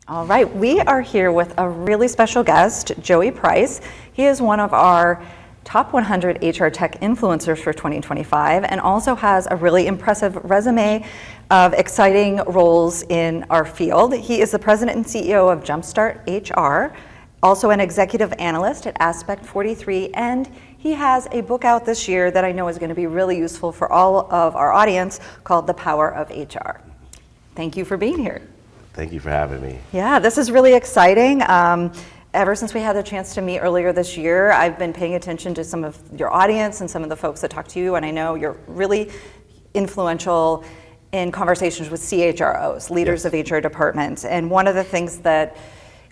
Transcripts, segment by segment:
All right, we are here with a really special guest, Joey Price. He is one of our top 100 HR tech influencers for 2025 and also has a really impressive resume of exciting roles in our field. He is the president and CEO of Jumpstart HR, also an executive analyst at Aspect 43, and he has a book out this year that I know is going to be really useful for all of our audience called The Power of HR. Thank you for being here. Thank you for having me. Yeah, this is really exciting. Ever since we had the chance to meet earlier this year, I've been paying attention to some of your audience and some of the folks that talk to you, and I know you're really influential in conversations with CHROs, leaders of HR departments. And one of the things that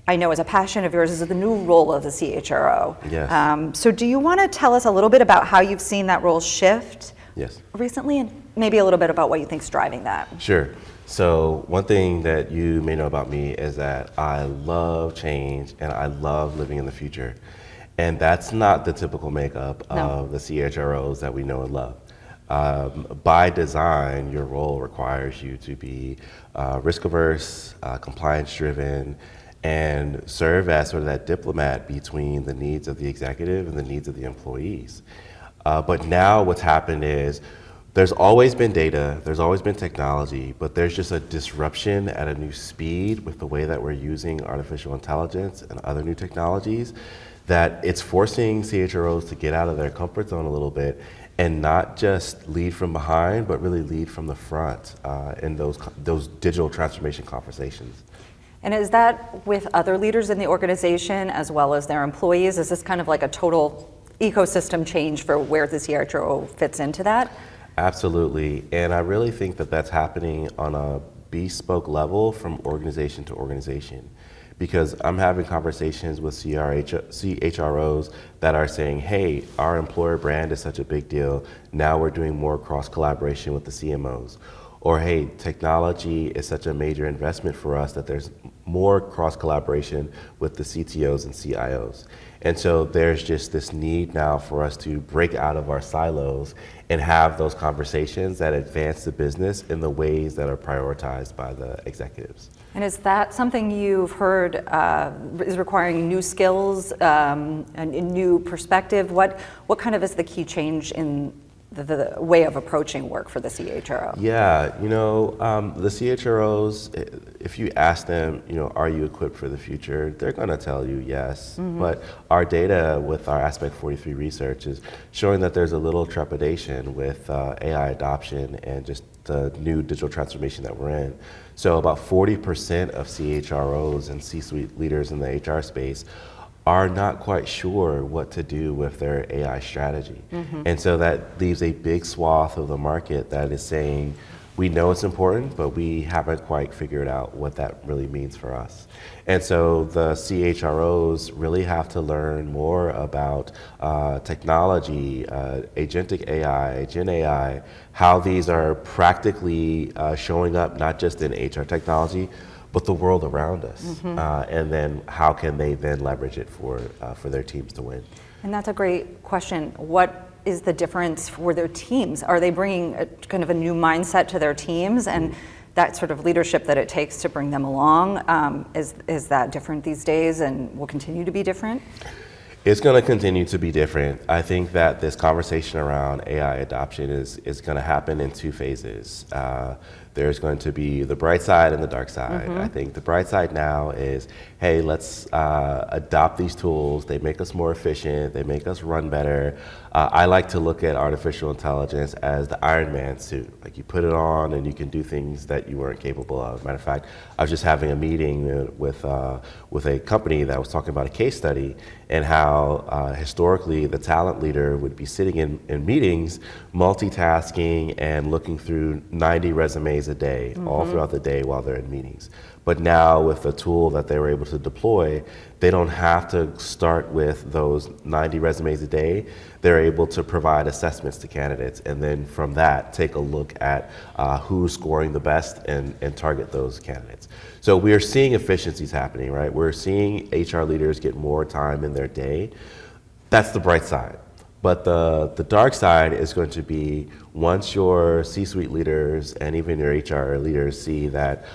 I know is a passion of yours is the new role of the CHRO. Yes. So do you want to tell us a little bit about how you've seen that role shift recently, and maybe a little bit about what you think is driving that? Sure. So one thing that you may know about me is that I love change and I love living in the future. And that's not the typical makeup of the CHROs that we know and love. By design, your role requires you to be risk averse, compliance driven, and serve as sort of that diplomat between the needs of the executive and the needs of the employees. But now what's happened is there's always been data, there's always been technology, but there's just a disruption at a new speed with the way that we're using artificial intelligence and other new technologies, that it's forcing CHROs to get out of their comfort zone a little bit and not just lead from behind, but really lead from the front in those digital transformation conversations. And is that with other leaders in the organization as well as their employees? Is this kind of like a total ecosystem change for where the CHRO fits into that? Absolutely, and I really think that that's happening on a bespoke level from organization to organization. Because I'm having conversations with CHROs that are saying, hey, our employer brand is such a big deal, now we're doing more cross collaboration with the CMOs. Or hey, technology is such a major investment for us that there's more cross collaboration with the CTOs and CIOs. And so there's just this need now for us to break out of our silos and have those conversations that advance the business in the ways that are prioritized by the executives. And is that something you've heard is requiring new skills, a new perspective? What kind of is the key change in the way of approaching work for the CHRO? Yeah, the CHROs, if you ask them, are you equipped for the future? They're going to tell you yes. Mm-hmm. But our data with our Aspect 43 research is showing that there's a little trepidation with AI adoption and just the new digital transformation that we're in. So about 40% of CHROs and C-suite leaders in the HR space are not quite sure what to do with their AI strategy. Mm-hmm. And so that leaves a big swath of the market that is saying, we know it's important, but we haven't quite figured out what that really means for us. And so the CHROs really have to learn more about technology, agentic AI, Gen AI, how these are practically showing up not just in HR technology, but the world around us. Mm-hmm. And then how can they then leverage it for their teams to win? And that's a great question. What is the difference for their teams? Are they bringing kind of a new mindset to their teams and that sort of leadership that it takes to bring them along? Is that different these days and will continue to be different? It's going to continue to be different. I think that this conversation around AI adoption is going to happen in two phases. There's going to be the bright side and the dark side. Mm-hmm. I think the bright side now is, hey, let's adopt these tools. They make us more efficient. They make us run better. I like to look at artificial intelligence as the Iron Man suit. Like you put it on and you can do things that you weren't capable of. Matter of fact, I was just having a meeting with a company that was talking about a case study and how historically the talent leader would be sitting in meetings, multitasking and looking through 90 resumes a day, mm-hmm. all throughout the day while they're in meetings. But now with the tool that they were able to deploy, they don't have to start with those 90 resumes a day. They're able to provide assessments to candidates and then from that take a look at who's scoring the best and target those candidates. So we're seeing efficiencies happening, right? We're seeing HR leaders get more time in their day. That's the bright side. But the dark side is going to be once your C-suite leaders and even your HR leaders see that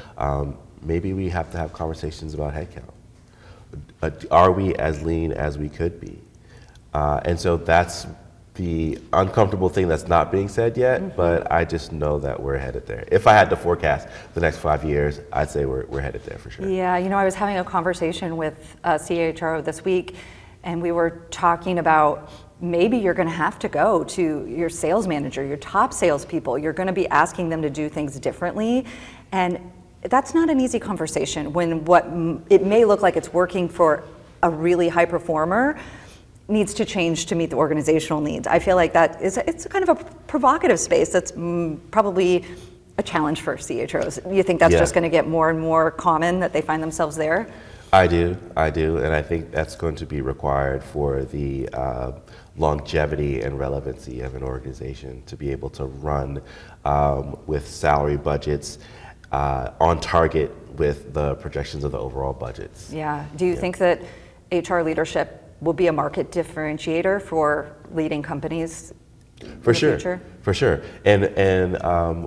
maybe we have to have conversations about headcount. Are we as lean as we could be? And so that's the uncomfortable thing that's not being said yet, but I just know that we're headed there. If I had to forecast the next 5 years, I'd say we're headed there for sure. Yeah, I was having a conversation with CHRO this week, and we were talking about maybe you're going to have to go to your sales manager, your top salespeople. You're going to be asking them to do things differently, and that's not an easy conversation when what it may look like it's working for a really high performer needs to change to meet the organizational needs. I feel like it's kind of a provocative space that's probably a challenge for CHROs. You think that's just going to get more and more common that they find themselves there? I do, and I think that's going to be required for the longevity and relevancy of an organization to be able to run with salary budgets on target with the projections of the overall budgets. Yeah. Do you think that HR leadership will be a market differentiator for leading companies for in sure, the future? For sure. And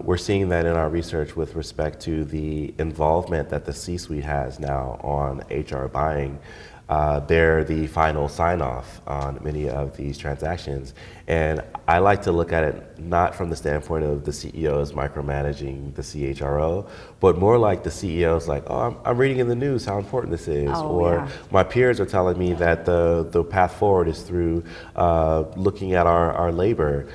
we're seeing that in our research with respect to the involvement that the C-suite has now on HR buying. They're the final sign-off on many of these transactions. And I like to look at it not from the standpoint of the CEOs micromanaging the CHRO, but more like the CEOs like, oh, I'm reading in the news how important this is. My peers are telling me that the path forward is through looking at our labor.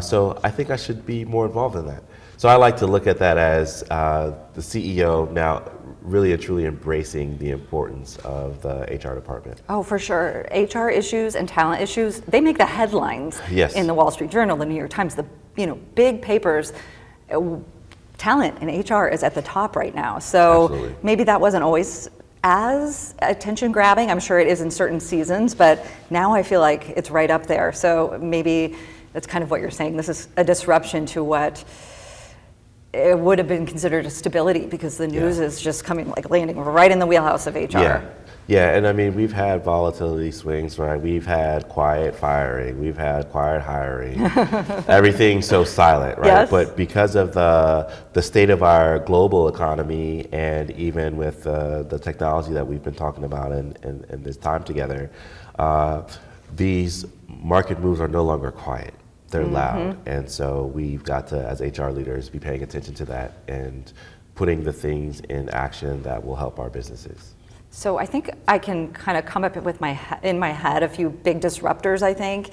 So I think I should be more involved in that. So I like to look at that as the CEO now really and truly embracing the importance of the HR department. Oh, for sure. HR issues and talent issues, they make the headlines in the Wall Street Journal, the New York Times, the big papers. Talent in HR is at the top right now. So maybe that wasn't always as attention grabbing. I'm sure it is in certain seasons, but now I feel like it's right up there. So maybe that's kind of what you're saying. This is a disruption to what it would have been considered a stability, because the news is just coming, like landing right in the wheelhouse of HR. Yeah, and I mean, we've had volatility swings, right? We've had quiet firing, we've had quiet hiring, everything's so silent, right? Yes. But because of the state of our global economy, and even with the technology that we've been talking about in this time together, these market moves are no longer quiet. They're loud, and so we've got to, as HR leaders, be paying attention to that and putting the things in action that will help our businesses. So I think I can kind of come up with in my head a few big disruptors, I think,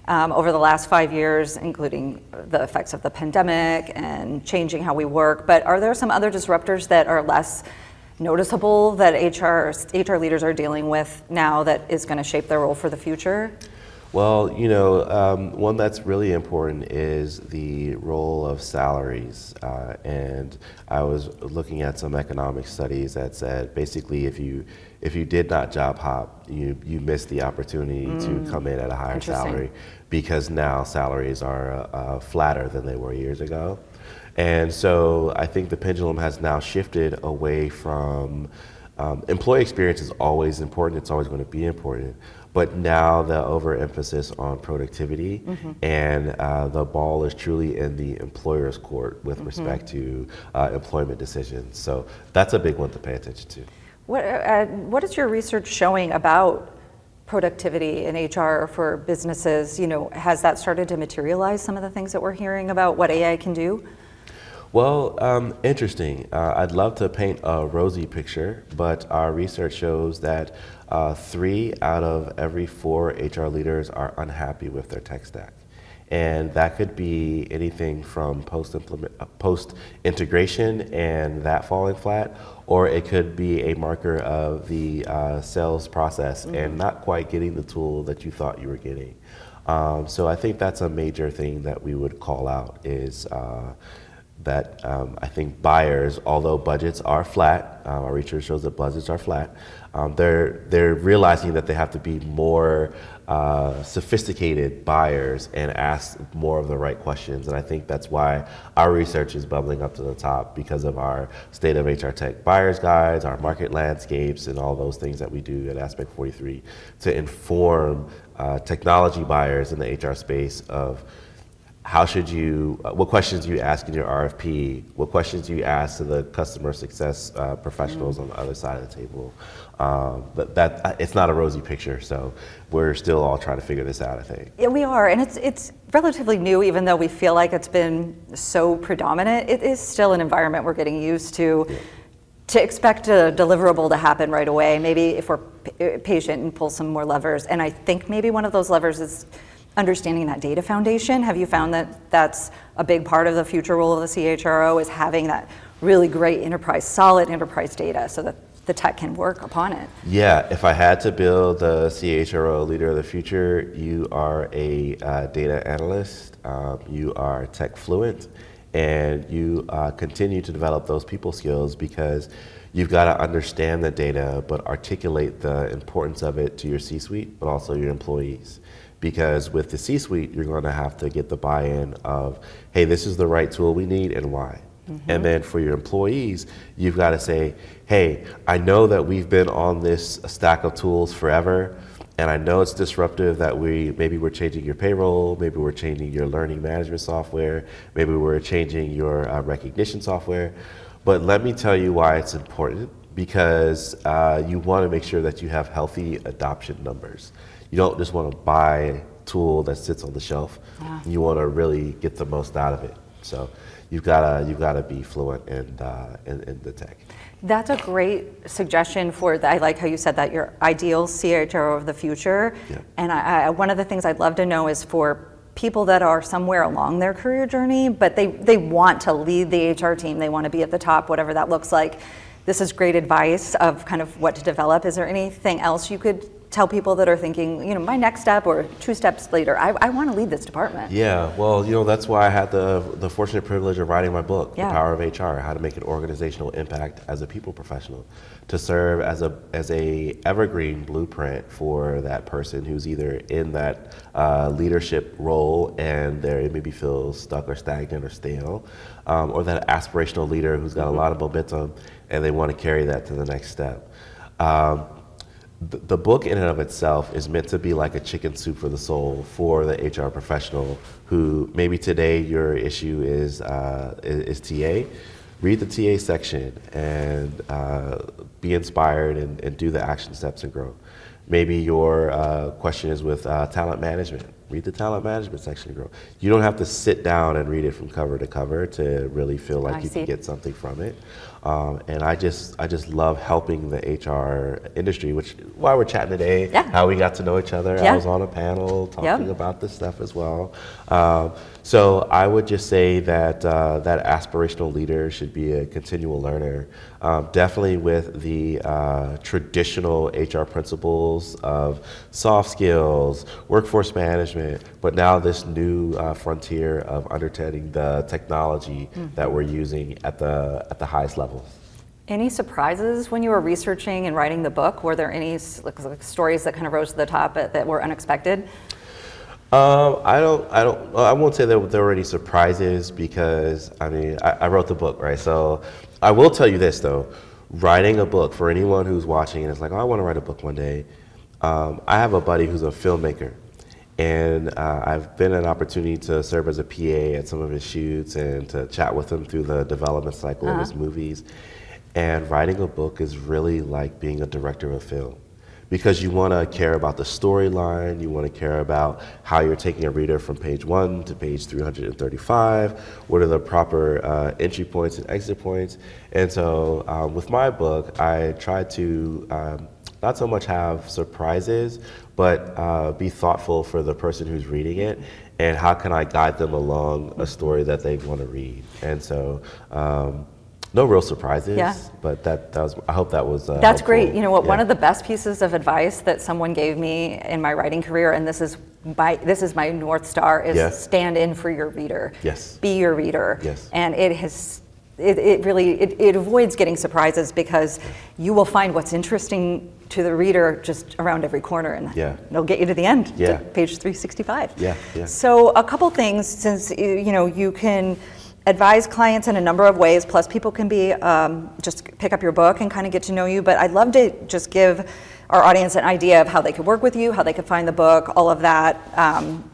over the last 5 years, including the effects of the pandemic and changing how we work. But are there some other disruptors that are less noticeable that HR leaders are dealing with now that is going to shape their role for the future? Well, one that's really important is the role of salaries. And I was looking at some economic studies that said basically if you did not job hop, you missed the opportunity to come in at a higher salary, because now salaries are flatter than they were years ago. And so I think the pendulum has now shifted away from employee experience is always important, it's always going to be important. But now the overemphasis on productivity and the ball is truly in the employer's court with respect to employment decisions. So that's a big one to pay attention to. What is your research showing about productivity in HR for businesses? Has that started to materialize, some of the things that we're hearing about what AI can do? Well, interesting. I'd love to paint a rosy picture, but our research shows that 3 out of every 4 HR leaders are unhappy with their tech stack. And that could be anything from post-integration and that falling flat, or it could be a marker of the sales process and not quite getting the tool that you thought you were getting. So I think that's a major thing that we would call out is that I think buyers, although budgets are flat, our research shows that budgets are flat, they're realizing that they have to be more sophisticated buyers and ask more of the right questions. And I think that's why our research is bubbling up to the top, because of our State of HR Tech Buyers Guides, our market landscapes, and all those things that we do at Aspect 43 to inform technology buyers in the HR space of what questions do you ask in your RFP? What questions do you ask to the customer success professionals on the other side of the table? But it's not a rosy picture, so we're still all trying to figure this out, I think. Yeah, we are, and it's relatively new, even though we feel like it's been so predominant. It is still an environment we're getting used to. Yeah. To expect a deliverable to happen right away, maybe if we're patient and pull some more levers. And I think maybe one of those levers is understanding that data foundation. Have you found that that's a big part of the future role of the CHRO, is having that really great solid enterprise data so that the tech can work upon it? Yeah, if I had to build the CHRO leader of the future, you are a data analyst, you are tech fluent, and you continue to develop those people skills, because you've got to understand the data but articulate the importance of it to your C-suite but also your employees. Because with the C-suite, you're going to have to get the buy-in of, hey, this is the right tool we need and why. Mm-hmm. And then for your employees, you've got to say, hey, I know that we've been on this stack of tools forever, and I know it's disruptive that maybe we're changing your payroll, maybe we're changing your learning management software, maybe we're changing your recognition software. But let me tell you why it's important, because you want to make sure that you have healthy adoption numbers. You don't just want to buy a tool that sits on the shelf. Yeah. You want to really get the most out of it. So you've got to be fluent in the tech. That's a great suggestion I like how you said that, your ideal CHRO of the future. Yeah. And one of the things I'd love to know is for people that are somewhere along their career journey, but they want to lead the HR team, they want to be at the top, whatever that looks like. This is great advice of kind of what to develop. Is there anything else you could tell people that are thinking, my next step or 2 steps later, I want to lead this department? Yeah, well, that's why I had the fortunate privilege of writing my book, The Power of HR, How to Make an Organizational Impact as a People Professional, to serve as a evergreen blueprint for that person who's either in that leadership role and they maybe feel stuck or stagnant or stale, or that aspirational leader who's got a lot of momentum and they want to carry that to the next step. The book in and of itself is meant to be like a chicken soup for the soul for the HR professional who maybe today your issue is TA. Read the TA section and be inspired and do the action steps and grow. Maybe your question is with talent management. Read the talent management section and grow. You don't have to sit down and read it from cover to cover to really feel like you can get something from it. And I just love helping the HR industry, which why we're chatting today, how we got to know each other. I was on a panel talking about this stuff as well. So I would just say that that aspirational leader should be a continual learner, definitely with the traditional HR principles of soft skills, workforce management, but now this new frontier of understanding the technology that we're using at the highest levels. Any surprises when you were researching and writing the book? Were there any stories that kind of rose to the top that were unexpected? I won't say that there were any surprises because I wrote the book, right? So I will tell you this though, writing a book for anyone who's watching and is like, oh, I want to write a book one day. I have a buddy who's a filmmaker, and I've been an opportunity to serve as a PA at some of his shoots and to chat with him through the development cycle of his movies. And writing a book is really like being a director of film, because you want to care about the storyline, you want to care about how you're taking a reader from page 1 to page 335, what are the proper entry points and exit points. And so with my book, I try to not so much have surprises, but be thoughtful for the person who's reading it, and how can I guide them along a story that they want to read. And so no real surprises, but that was, I hope that was That's helpful. Great. You know what, one of the best pieces of advice that someone gave me in my writing career, and this is my North Star, is stand in for your reader. Yes. Be your reader. Yes. And it really avoids getting surprises, because you will find what's interesting to the reader just around every corner, and it'll get you to the end, to page 365. Yeah. So a couple things, since you can advise clients in a number of ways, plus people can be just pick up your book and kind of get to know you, but I'd love to just give our audience an idea of how they could work with you, how they could find the book, all of that,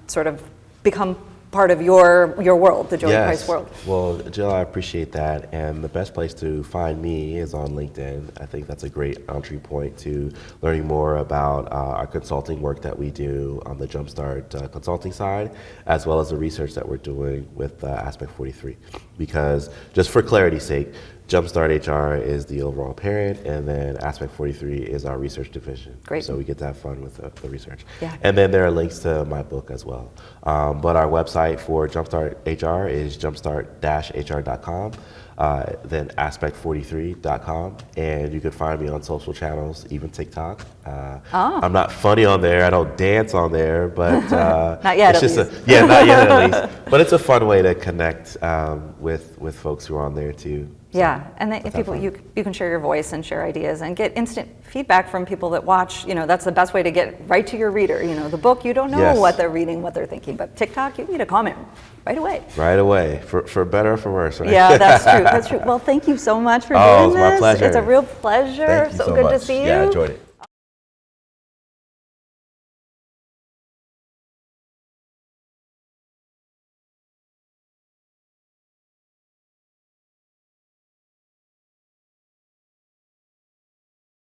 sort of become part of your world, the Joey Yes. Price world. Well, Jill, I appreciate that. And the best place to find me is on LinkedIn. I think that's a great entry point to learning more about our consulting work that we do on the Jumpstart consulting side, as well as the research that we're doing with Aspect 43. Because just for clarity's sake, Jumpstart HR is the overall parent, and then Aspect 43 is our research division. Great. So we get to have fun with the research. Yeah. And then there are links to my book as well. But our website for Jumpstart HR is jumpstart-hr.com, then aspect43.com, and you can find me on social channels, even TikTok. I'm not funny on there, I don't dance on there, but Not yet, it's at just least. not yet at least. But it's a fun way to connect with folks who are on there too. So Yeah, and if let's people, have you can share your voice and share ideas and get instant feedback from people that watch. That's the best way to get right to your reader. The book, you don't know Yes. what they're reading, what they're thinking, but TikTok, you can get a comment right away. right away, for better or for worse, right? Yeah, that's true. That's true. Well, thank you so much for doing Oh, it's my this. pleasure. It's a real pleasure. Thank you so good much. to see you. Yeah, I enjoyed it.